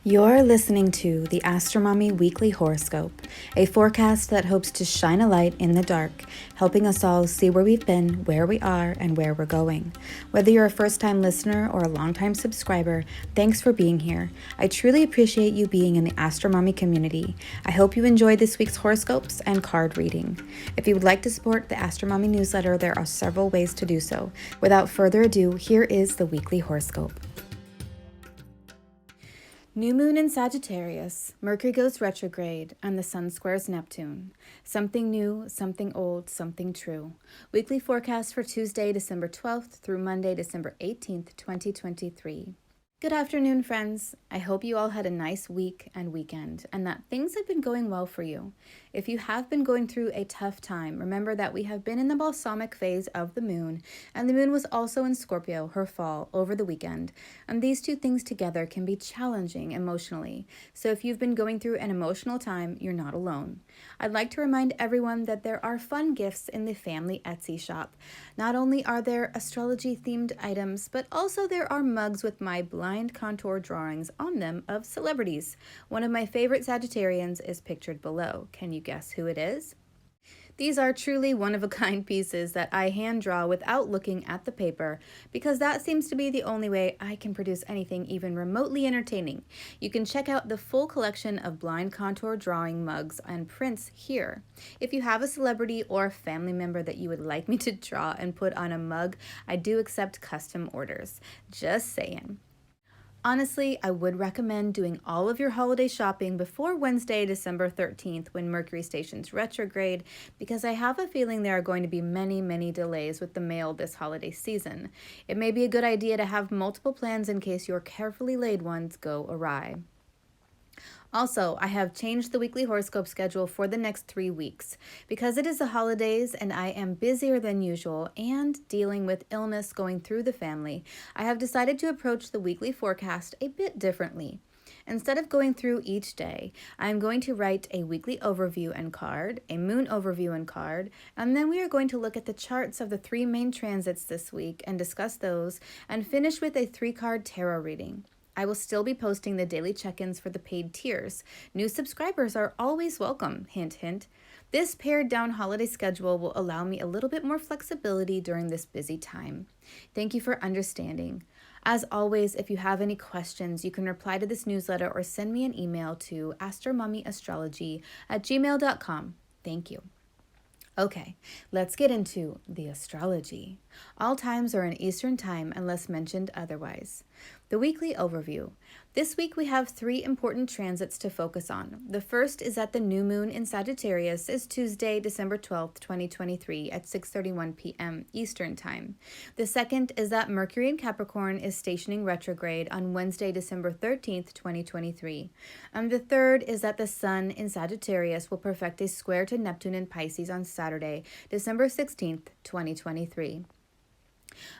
You're listening to the Astromommy Weekly Horoscope, a forecast that hopes to shine a light in the dark, helping us all see where we've been, where we are, and where we're going. Whether you're a first-time listener or a long-time subscriber, thanks for being here. I truly appreciate you being in the Astromommy community. I hope you enjoyed this week's horoscopes and card reading. If you would like to support the Astromommy newsletter, there are several ways to do so. Without further ado, here is the weekly horoscope. New moon in Sagittarius, Mercury goes retrograde, and the sun squares Neptune. Something new, something old, something true. Weekly forecast for Tuesday, December 12th through Monday, December 18th, 2023. Good afternoon, friends. I hope you all had a nice week and weekend, and that things have been going well for you. If you have been going through a tough time, remember that we have been in the balsamic phase of the moon, and the moon was also in Scorpio, her fall, over the weekend, and these two things together can be challenging emotionally. So if you've been going through an emotional time, you're not alone. I'd like to remind everyone that there are fun gifts in the family Etsy shop. Not only are there astrology-themed items, but also there are mugs with my blind contour drawings on them of celebrities. One of my favorite Sagittarians is pictured below. Can you guess who it is? These are truly one-of-a-kind pieces that I hand draw without looking at the paper, because that seems to be the only way I can produce anything even remotely entertaining. You can check out the full collection of blind contour drawing mugs and prints here. If you have a celebrity or family member that you would like me to draw and put on a mug, I do accept custom orders. Just saying. Honestly, I would recommend doing all of your holiday shopping before Wednesday, December 13th, when Mercury stations retrograde, because I have a feeling there are going to be many delays with the mail this holiday season. It may be a good idea to have multiple plans in case your carefully laid ones go awry. Also, I have changed the weekly horoscope schedule for the next 3 weeks. Because it is the holidays and I am busier than usual and dealing with illness going through the family, I have decided to approach the weekly forecast a bit differently. Instead of going through each day, I'm going to write a weekly overview and card, a moon overview and card, and then we are going to look at the charts of the 3 main transits this week and discuss those, and finish with a 3-card tarot reading. I will still be posting the daily check-ins for the paid tiers. New subscribers are always welcome, hint, hint. This pared-down holiday schedule will allow me a little bit more flexibility during this busy time. Thank you for understanding. As always, if you have any questions, you can reply to this newsletter or send me an email to astromommyastrology@gmail.com. Thank you. Okay, let's get into the astrology. All times are in Eastern Time unless mentioned otherwise. The weekly overview. This week we have 3 important transits to focus on. The first is that the new moon in Sagittarius is Tuesday, December 12th, 2023 at 6:31 p.m. Eastern Time. The second is that Mercury in Capricorn is stationing retrograde on Wednesday, December 13th, 2023. And the third is that the sun in Sagittarius will perfect a square to Neptune in Pisces on Saturday, December 16th, 2023.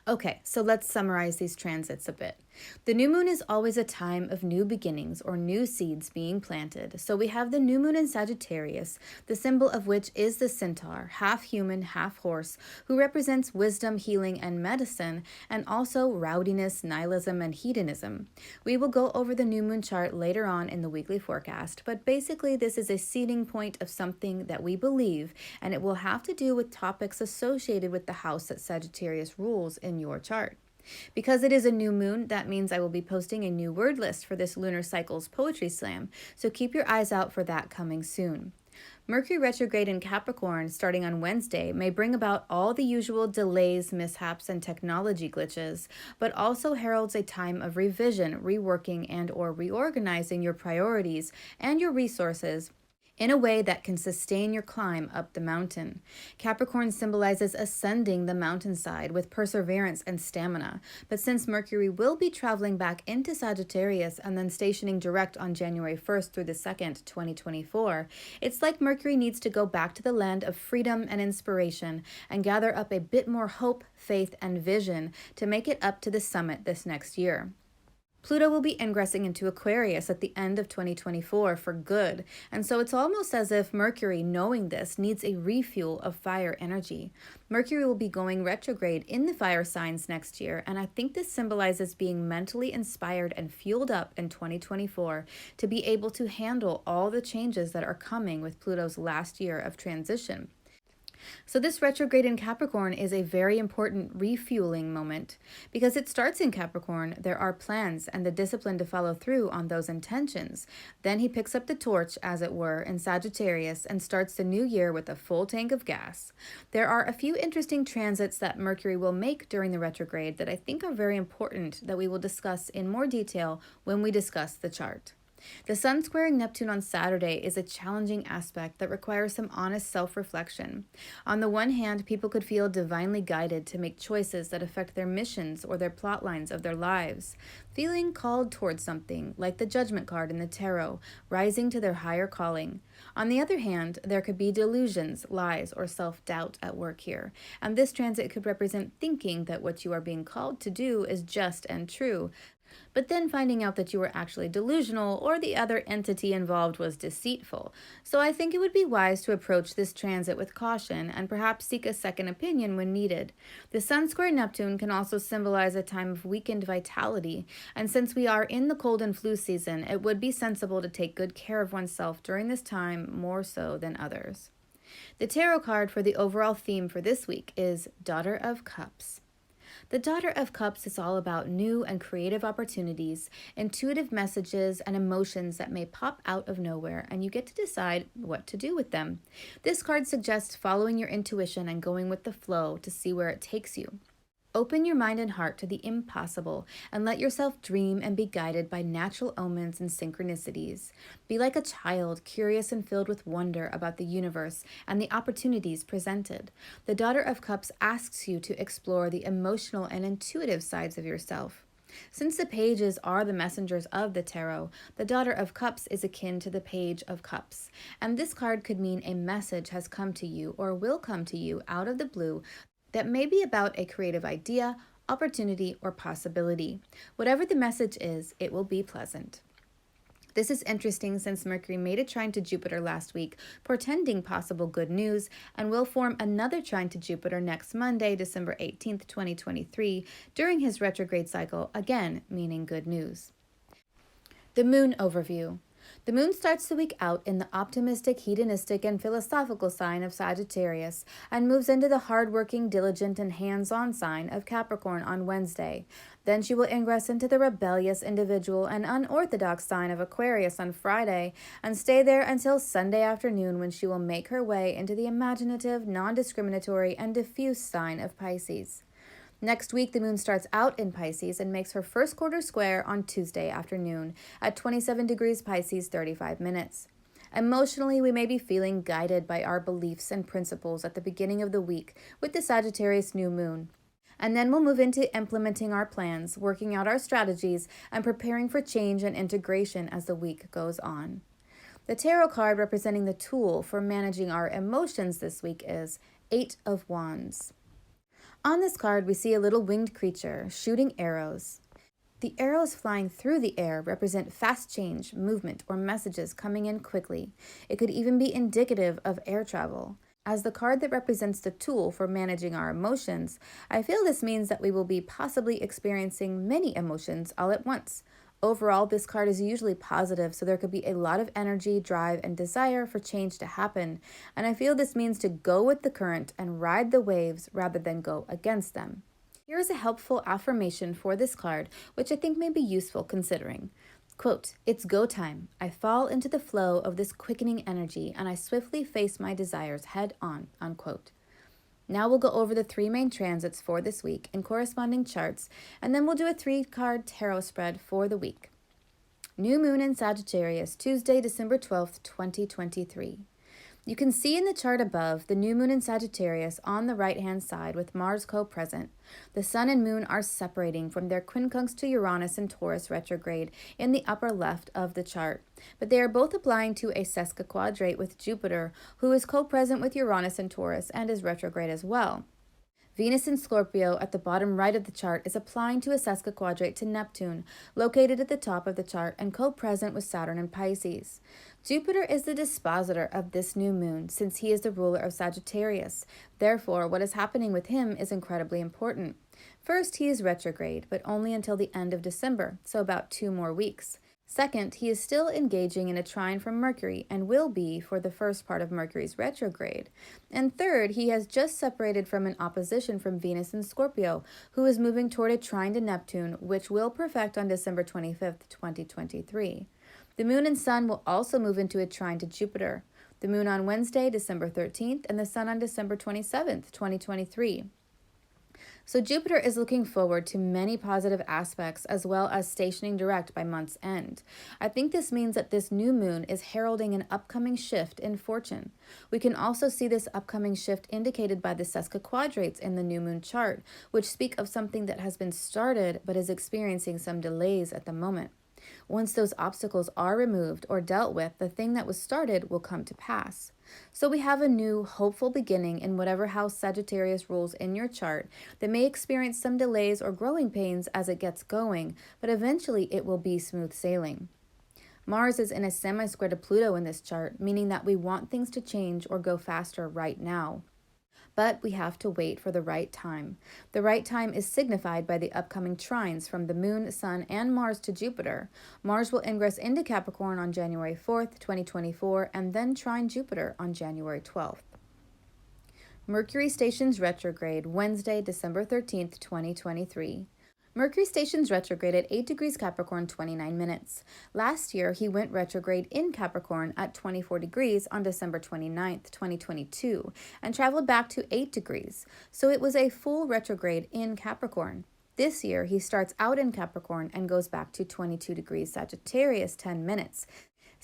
Okay, so let's summarize these transits a bit. The new moon is always a time of new beginnings or new seeds being planted. So we have the new moon in Sagittarius, the symbol of which is the centaur, half human, half horse, who represents wisdom, healing, and medicine, and also rowdiness, nihilism, and hedonism. We will go over the new moon chart later on in the weekly forecast, but basically this is a seeding point of something that we believe, and it will have to do with topics associated with the house that Sagittarius rules in your chart. Because it is a new moon, that means I will be posting a new word list for this Lunar Cycles Poetry Slam, so keep your eyes out for that coming soon. Mercury retrograde in Capricorn starting on Wednesday may bring about all the usual delays, mishaps, and technology glitches, but also heralds a time of revision, reworking, and/or reorganizing your priorities and your resources in a way that can sustain your climb up the mountain. Capricorn symbolizes ascending the mountainside with perseverance and stamina, but since Mercury will be traveling back into Sagittarius and then stationing direct on January 1st through the 2nd, 2024, it's like Mercury needs to go back to the land of freedom and inspiration and gather up a bit more hope, faith, and vision to make it up to the summit this next year. Pluto will be ingressing into Aquarius at the end of 2024 for good, and so it's almost as if Mercury, knowing this, needs a refuel of fire energy. Mercury will be going retrograde in the fire signs next year, and I think this symbolizes being mentally inspired and fueled up in 2024 to be able to handle all the changes that are coming with Pluto's last year of transition. So this retrograde in Capricorn is a very important refueling moment. Because it starts in Capricorn, there are plans and the discipline to follow through on those intentions. Then he picks up the torch, as it were, in Sagittarius and starts the new year with a full tank of gas. There are a few interesting transits that Mercury will make during the retrograde that I think are very important that we will discuss in more detail when we discuss the chart. The Sun squaring Neptune on Saturday is a challenging aspect that requires some honest self-reflection. On the one hand, people could feel divinely guided to make choices that affect their missions or their plot lines of their lives, feeling called towards something, like the Judgment card in the Tarot, rising to their higher calling. On the other hand, there could be delusions, lies, or self-doubt at work here, and this transit could represent thinking that what you are being called to do is just and true, but then finding out that you were actually delusional or the other entity involved was deceitful. So I think it would be wise to approach this transit with caution and perhaps seek a second opinion when needed. The Sun square Neptune can also symbolize a time of weakened vitality, and since we are in the cold and flu season, it would be sensible to take good care of oneself during this time more so than others. The tarot card for the overall theme for this week is Daughter of Cups. The Daughter of Cups is all about new and creative opportunities, intuitive messages, and emotions that may pop out of nowhere, and you get to decide what to do with them. This card suggests following your intuition and going with the flow to see where it takes you. Open your mind and heart to the impossible and let yourself dream and be guided by natural omens and synchronicities. Be like a child, curious and filled with wonder about the universe and the opportunities presented. The Daughter of Cups asks you to explore the emotional and intuitive sides of yourself. Since the pages are the messengers of the tarot, the Daughter of Cups is akin to the Page of Cups, and this card could mean a message has come to you or will come to you out of the blue that may be about a creative idea, opportunity, or possibility. Whatever the message is, it will be pleasant. This is interesting since Mercury made a trine to Jupiter last week, portending possible good news, and will form another trine to Jupiter next Monday, December 18th, 2023, during his retrograde cycle, again meaning good news. The Moon Overview. The moon starts the week out in the optimistic, hedonistic, and philosophical sign of Sagittarius and moves into the hardworking, diligent, and hands-on sign of Capricorn on Wednesday. Then she will ingress into the rebellious, individual, and unorthodox sign of Aquarius on Friday and stay there until Sunday afternoon, when she will make her way into the imaginative, non-discriminatory, and diffuse sign of Pisces. Next week, the moon starts out in Pisces and makes her first quarter square on Tuesday afternoon at 27 degrees Pisces, 35 minutes. Emotionally, we may be feeling guided by our beliefs and principles at the beginning of the week with the Sagittarius new moon. And then we'll move into implementing our plans, working out our strategies, and preparing for change and integration as the week goes on. The tarot card representing the tool for managing our emotions this week is Eight of Wands. On this card, we see a little winged creature shooting arrows. The arrows flying through the air represent fast change, movement, or messages coming in quickly. It could even be indicative of air travel. As the card that represents the tool for managing our emotions, I feel this means that we will be possibly experiencing many emotions all at once. Overall, this card is usually positive, so there could be a lot of energy, drive, and desire for change to happen, and I feel this means to go with the current and ride the waves rather than go against them. Here is a helpful affirmation for this card, which I think may be useful considering. Quote, "It's go time. I fall into the flow of this quickening energy, and I swiftly face my desires head on," unquote. Now we'll go over the three main transits for this week in corresponding charts, and then we'll do a 3-card tarot spread for the week. New Moon in Sagittarius, Tuesday, December 12th, 2023. You can see in the chart above the new moon in Sagittarius on the right-hand side with Mars co-present. The sun and moon are separating from their quincunx to Uranus and Taurus retrograde in the upper left of the chart, but they are both applying to a sesquiquadrate with Jupiter, who is co-present with Uranus and Taurus and is retrograde as well. Venus in Scorpio at the bottom right of the chart is applying to a sesquiquadrate to Neptune, located at the top of the chart and co-present with Saturn in Pisces. Jupiter is the dispositor of this new moon since he is the ruler of Sagittarius. Therefore, what is happening with him is incredibly important. First, he is retrograde, but only until the end of December, so about 2 more weeks. Second, he is still engaging in a trine from Mercury and will be for the first part of Mercury's retrograde. And third, he has just separated from an opposition from Venus in Scorpio, who is moving toward a trine to Neptune, which will perfect on December 25th, 2023. The moon and sun will also move into a trine to Jupiter. The moon on Wednesday, December 13th, and the sun on December 27th, 2023. So Jupiter is looking forward to many positive aspects as well as stationing direct by month's end. I think this means that this new moon is heralding an upcoming shift in fortune. We can also see this upcoming shift indicated by the sesquiquadrates in the new moon chart, which speak of something that has been started but is experiencing some delays at the moment. Once those obstacles are removed or dealt with, the thing that was started will come to pass. So we have a new, hopeful beginning in whatever house Sagittarius rules in your chart that may experience some delays or growing pains as it gets going, but eventually it will be smooth sailing. Mars is in a semi-square to Pluto in this chart, meaning that we want things to change or go faster right now. But we have to wait for the right time. The right time is signified by the upcoming trines from the Moon, Sun, and Mars to Jupiter. Mars will ingress into Capricorn on January 4th, 2024, and then trine Jupiter on January 12th. Mercury stations retrograde Wednesday, December 13th, 2023. Mercury stations retrograde at 8 degrees Capricorn 29 minutes. Last year, he went retrograde in Capricorn at 24 degrees on December 29th, 2022, and traveled back to 8 degrees, so it was a full retrograde in Capricorn. This year, he starts out in Capricorn and goes back to 22 degrees Sagittarius 10 minutes,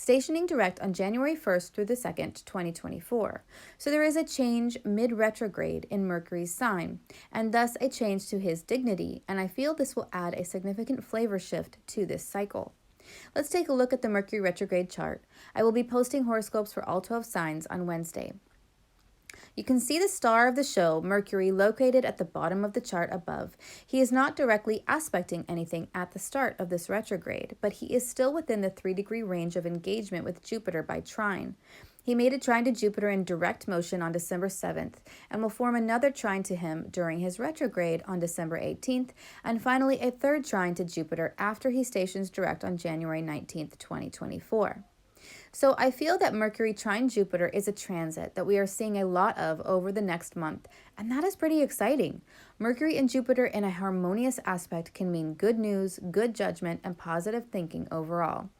stationing direct on January 1st through the 2nd, 2024. So there is a change mid-retrograde in Mercury's sign, and thus a change to his dignity, and I feel this will add a significant flavor shift to this cycle. Let's take a look at the Mercury retrograde chart. I will be posting horoscopes for all 12 signs on Wednesday. You can see the star of the show, Mercury, located at the bottom of the chart above. He is not directly aspecting anything at the start of this retrograde, but he is still within the 3-degree range of engagement with Jupiter by trine. He made a trine to Jupiter in direct motion on December 7th and will form another trine to him during his retrograde on December 18th, and finally a third trine to Jupiter after he stations direct on January 19th, 2024. So I feel that Mercury trine Jupiter is a transit that we are seeing a lot of over the next month, and that is pretty exciting. Mercury and Jupiter in a harmonious aspect can mean good news, good judgment, and positive thinking overall.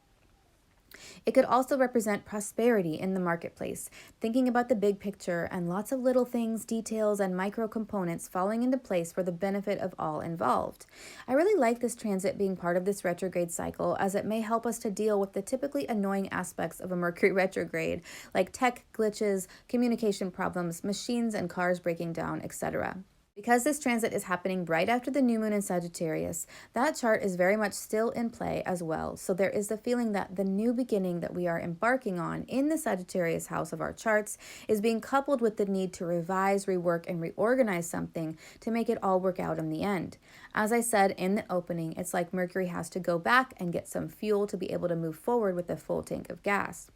It could also represent prosperity in the marketplace, thinking about the big picture and lots of little things, details, and micro components falling into place for the benefit of all involved. I really like this transit being part of this retrograde cycle, as it may help us to deal with the typically annoying aspects of a Mercury retrograde, like tech glitches, communication problems, machines and cars breaking down, etc. Because this transit is happening right after the new moon in Sagittarius, that chart is very much still in play as well. So there is the feeling that the new beginning that we are embarking on in the Sagittarius house of our charts is being coupled with the need to revise, rework, and reorganize something to make it all work out in the end. As I said in the opening, it's like Mercury has to go back and get some fuel to be able to move forward with a full tank of gas.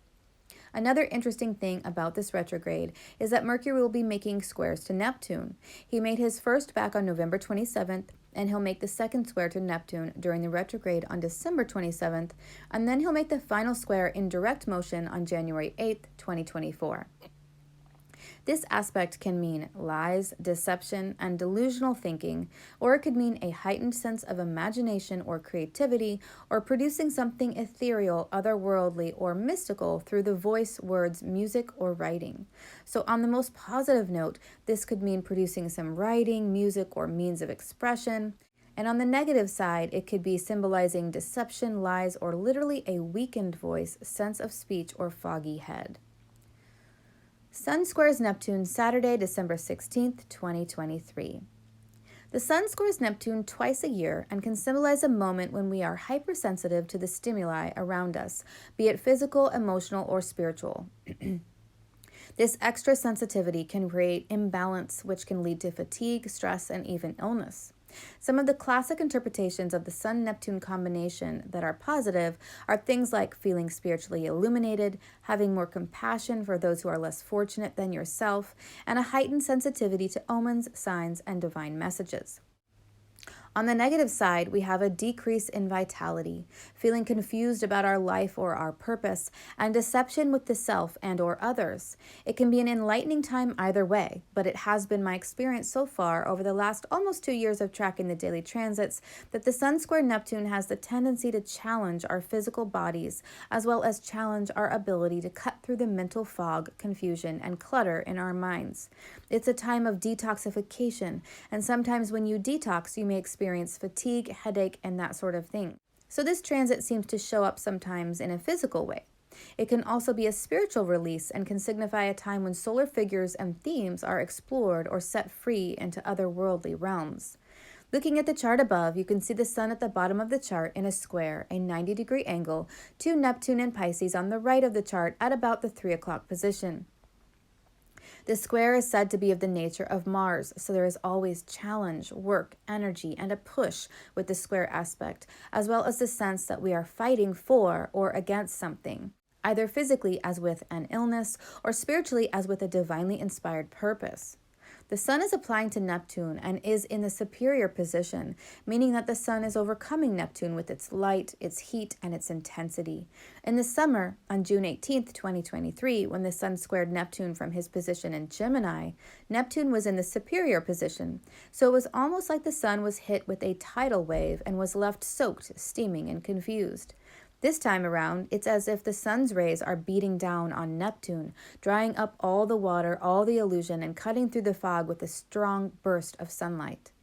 Another interesting thing about this retrograde is that Mercury will be making squares to Neptune. He made his first back on November 27th, and he'll make the second square to Neptune during the retrograde on December 27th, and then he'll make the final square in direct motion on January 8th, 2024. This aspect can mean lies, deception, and delusional thinking, or it could mean a heightened sense of imagination or creativity, or producing something ethereal, otherworldly, or mystical through the voice, words, music, or writing. So on the most positive note, this could mean producing some writing, music, or means of expression. And on the negative side, it could be symbolizing deception, lies, or literally a weakened voice, sense of speech, or foggy head. Sun squares Neptune Saturday, December 16th, 2023. The Sun squares Neptune twice a year and can symbolize a moment when we are hypersensitive to the stimuli around us, be it physical, emotional, or spiritual. This extra sensitivity can create imbalance, which can lead to fatigue, stress, and even illness. Some of the classic interpretations of the Sun-Neptune combination that are positive are things like feeling spiritually illuminated, having more compassion for those who are less fortunate than yourself, and a heightened sensitivity to omens, signs, and divine messages. On the negative side, we have a decrease in vitality, feeling confused about our life or our purpose, and deception with the self and or others. It can be an enlightening time either way, but it has been my experience so far over the last almost 2 years of tracking the daily transits that the Sun square Neptune has the tendency to challenge our physical bodies, as well as challenge our ability to cut through the mental fog, confusion, and clutter in our minds. It's a time of detoxification, and sometimes when you detox, you may experience fatigue, headache, and that sort of thing. So this transit seems to show up sometimes in a physical way. It can also be a spiritual release and can signify a time when solar figures and themes are explored or set free into otherworldly realms. Looking at the chart above, you can see the Sun at the bottom of the chart in a square, a 90-degree angle, to Neptune and Pisces on the right of the chart at about the 3 o'clock position. The square is said to be of the nature of Mars, so there is always challenge, work, energy, and a push with the square aspect, as well as the sense that we are fighting for or against something, either physically as with an illness or spiritually as with a divinely inspired purpose. The Sun is applying to Neptune and is in the superior position, meaning that the Sun is overcoming Neptune with its light, its heat, and its intensity. In the summer, on June 18th, 2023, when the Sun squared Neptune from his position in Gemini, Neptune was in the superior position, so it was almost like the Sun was hit with a tidal wave and was left soaked, steaming, and confused. This time around, it's as if the Sun's rays are beating down on Neptune, drying up all the water, all the illusion, and cutting through the fog with a strong burst of sunlight.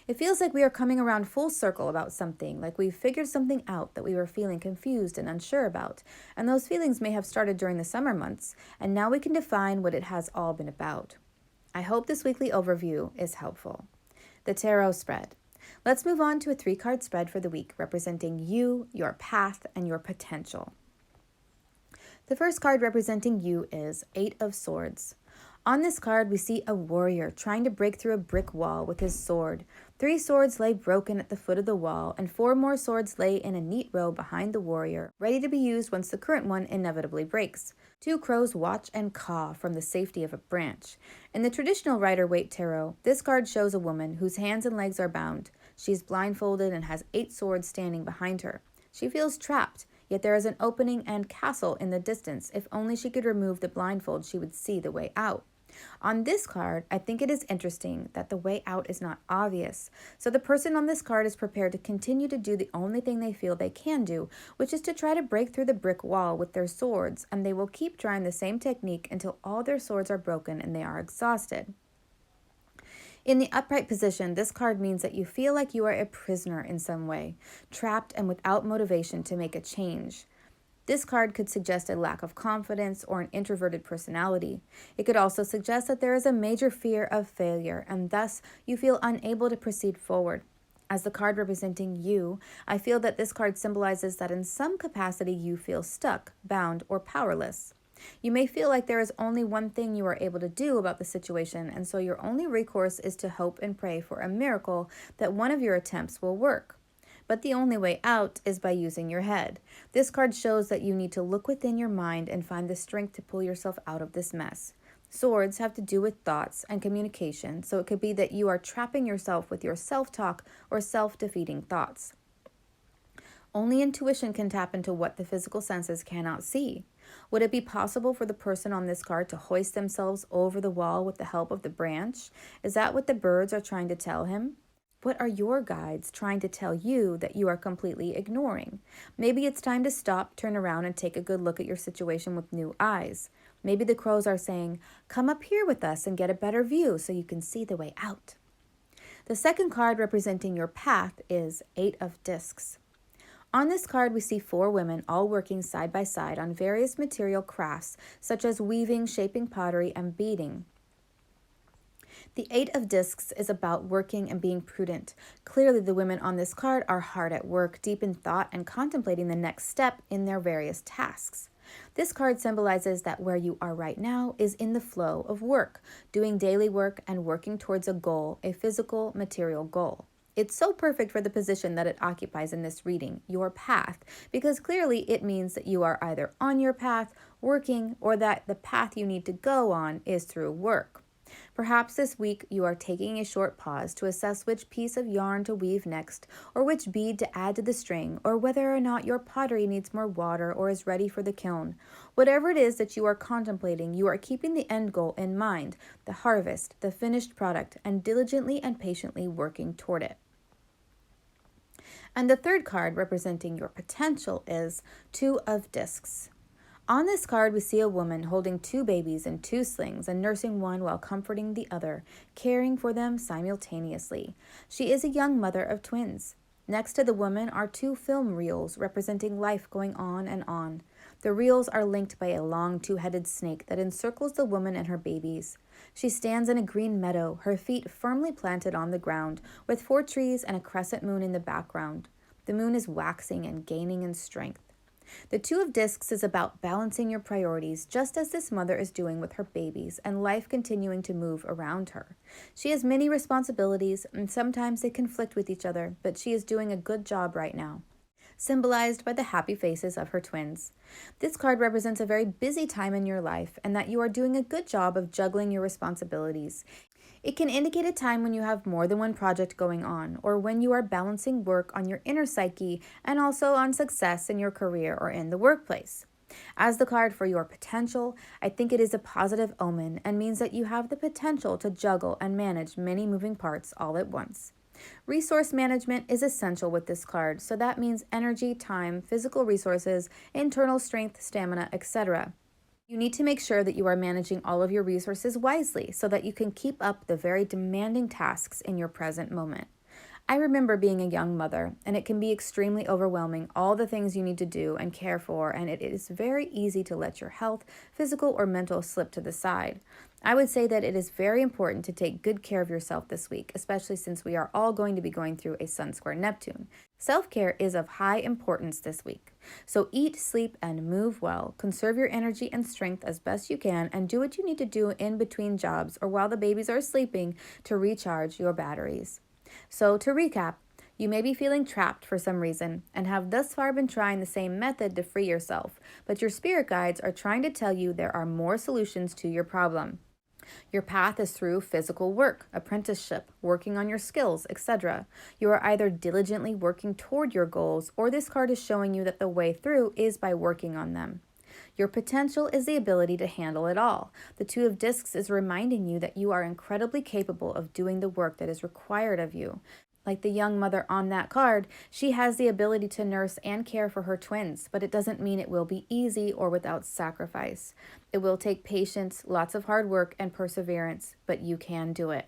It feels like we are coming around full circle about something, like we've figured something out that we were feeling confused and unsure about, and those feelings may have started during the summer months, and now we can define what it has all been about. I hope this weekly overview is helpful. The Tarot spread. Let's move on to a 3-card spread for the week, representing you, your path, and your potential. The first card representing you is 8 of Swords. On this card, we see a warrior trying to break through a brick wall with his sword. 3 swords lay broken at the foot of the wall, and 4 more swords lay in a neat row behind the warrior, ready to be used once the current one inevitably breaks. 2 crows watch and caw from the safety of a branch. In the traditional Rider-Waite tarot, this card shows a woman whose hands and legs are bound. She's blindfolded and has 8 swords standing behind her. She feels trapped, yet there is an opening and castle in the distance. If only she could remove the blindfold, she would see the way out. On this card, I think it is interesting that the way out is not obvious. So the person on this card is prepared to continue to do the only thing they feel they can do, which is to try to break through the brick wall with their swords, and they will keep trying the same technique until all their swords are broken and they are exhausted. In the upright position, this card means that you feel like you are a prisoner in some way, trapped and without motivation to make a change. This card could suggest a lack of confidence or an introverted personality. It could also suggest that there is a major fear of failure, and thus you feel unable to proceed forward. As the card representing you, I feel that this card symbolizes that in some capacity you feel stuck, bound, or powerless. You may feel like there is only one thing you are able to do about the situation, and so your only recourse is to hope and pray for a miracle that one of your attempts will work. But the only way out is by using your head. This card shows that you need to look within your mind and find the strength to pull yourself out of this mess. Swords have to do with thoughts and communication, so it could be that you are trapping yourself with your self-talk or self-defeating thoughts. Only intuition can tap into what the physical senses cannot see. Would it be possible for the person on this card to hoist themselves over the wall with the help of the branch? Is that what the birds are trying to tell him? What are your guides trying to tell you that you are completely ignoring? Maybe it's time to stop, turn around, and take a good look at your situation with new eyes. Maybe the crows are saying, come up here with us and get a better view so you can see the way out. The second card representing your path is 8 of Discs. On this card, we see 4 women all working side by side on various material crafts, such as weaving, shaping pottery, and beading. The 8 of Discs is about working and being prudent. Clearly, the women on this card are hard at work, deep in thought, and contemplating the next step in their various tasks. This card symbolizes that where you are right now is in the flow of work, doing daily work and working towards a goal, a physical, material goal. It's so perfect for the position that it occupies in this reading, your path, because clearly it means that you are either on your path, working, or that the path you need to go on is through work. Perhaps this week you are taking a short pause to assess which piece of yarn to weave next, or which bead to add to the string, or whether or not your pottery needs more water or is ready for the kiln. Whatever it is that you are contemplating, you are keeping the end goal in mind, the harvest, the finished product, and diligently and patiently working toward it. And the third card representing your potential is Two of Discs. On this card, we see a woman holding two babies in two slings and nursing one while comforting the other, caring for them simultaneously. She is a young mother of twins. Next to the woman are two film reels representing life going on and on. The reels are linked by a long two-headed snake that encircles the woman and her babies. She stands in a green meadow, her feet firmly planted on the ground, with 4 trees and a crescent moon in the background. The moon is waxing and gaining in strength. The Two of Discs is about balancing your priorities, just as this mother is doing with her babies, and life continuing to move around her. She has many responsibilities, and sometimes they conflict with each other, but she is doing a good job right now, symbolized by the happy faces of her twins. This card represents a very busy time in your life, and that you are doing a good job of juggling your responsibilities. It can indicate a time when you have more than one project going on, or when you are balancing work on your inner psyche and also on success in your career or in the workplace. As the card for your potential, I think it is a positive omen and means that you have the potential to juggle and manage many moving parts all at once. Resource management is essential with this card, so that means energy, time, physical resources, internal strength, stamina, etc. You need to make sure that you are managing all of your resources wisely so that you can keep up the very demanding tasks in your present moment. I remember being a young mother, and it can be extremely overwhelming, all the things you need to do and care for, and it is very easy to let your health, physical or mental, slip to the side. I would say that it is very important to take good care of yourself this week, especially since we are all going to be going through a Sun square Neptune. Self-care is of high importance this week. So eat, sleep, and move well. Conserve your energy and strength as best you can, and do what you need to do in between jobs or while the babies are sleeping to recharge your batteries. So to recap, you may be feeling trapped for some reason and have thus far been trying the same method to free yourself, but your spirit guides are trying to tell you there are more solutions to your problem. Your path is through physical work, apprenticeship, working on your skills, etc. You are either diligently working toward your goals, or this card is showing you that the way through is by working on them. Your potential is the ability to handle it all. The Two of Discs is reminding you that you are incredibly capable of doing the work that is required of you. Like the young mother on that card, she has the ability to nurse and care for her twins, but it doesn't mean it will be easy or without sacrifice. It will take patience, lots of hard work, and perseverance, but you can do it.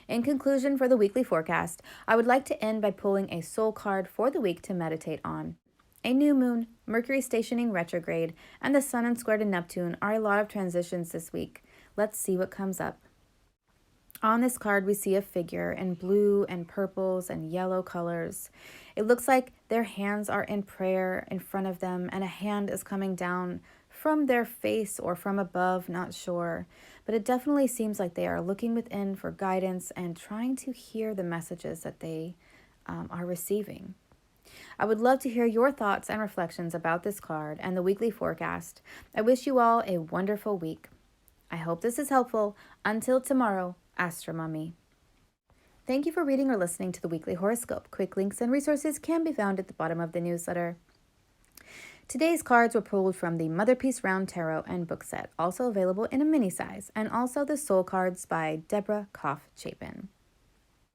In conclusion, for the weekly forecast, I would like to end by pulling a soul card for the week to meditate on. A new moon, Mercury stationing retrograde, and the Sun and square to Neptune are a lot of transitions this week. Let's see what comes up. On this card, we see a figure in blue and purples and yellow colors. It looks like their hands are in prayer in front of them, and a hand is coming down from their face or from above, not sure. But it definitely seems like they are looking within for guidance and trying to hear the messages that they are receiving. I would love to hear your thoughts and reflections about this card and the weekly forecast. I wish you all a wonderful week. I hope this is helpful. Until tomorrow, Astromummy. Thank you for reading or listening to the weekly horoscope. Quick links and resources can be found at the bottom of the newsletter. Today's cards were pulled from the Motherpeace Round Tarot and book set, also available in a mini size, and also the Soul Cards by Deborah Koff Chapin.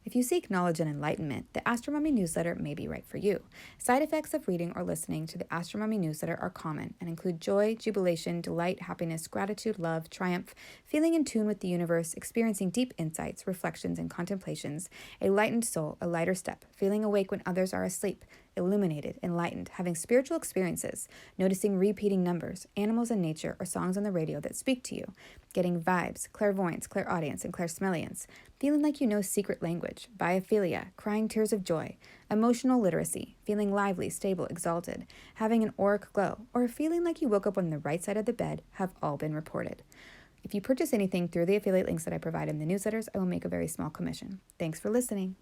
If you seek knowledge and enlightenment, the Astromummy newsletter may be right for you. Side effects of reading or listening to the Astromummy newsletter are common and include joy, jubilation, delight, happiness, gratitude, love, triumph, feeling in tune with the universe, experiencing deep insights, reflections, and contemplations, a lightened soul, a lighter step, feeling awake when others are asleep, illuminated, enlightened, having spiritual experiences, noticing repeating numbers, animals in nature, or songs on the radio that speak to you, getting vibes, clairvoyance, clairaudience, and clairsmelliance, feeling like you know secret language, biophilia, crying tears of joy, emotional literacy, feeling lively, stable, exalted, having an auric glow, or feeling like you woke up on the right side of the bed have all been reported. If you purchase anything through the affiliate links that I provide in the newsletters, I will make a very small commission. Thanks for listening.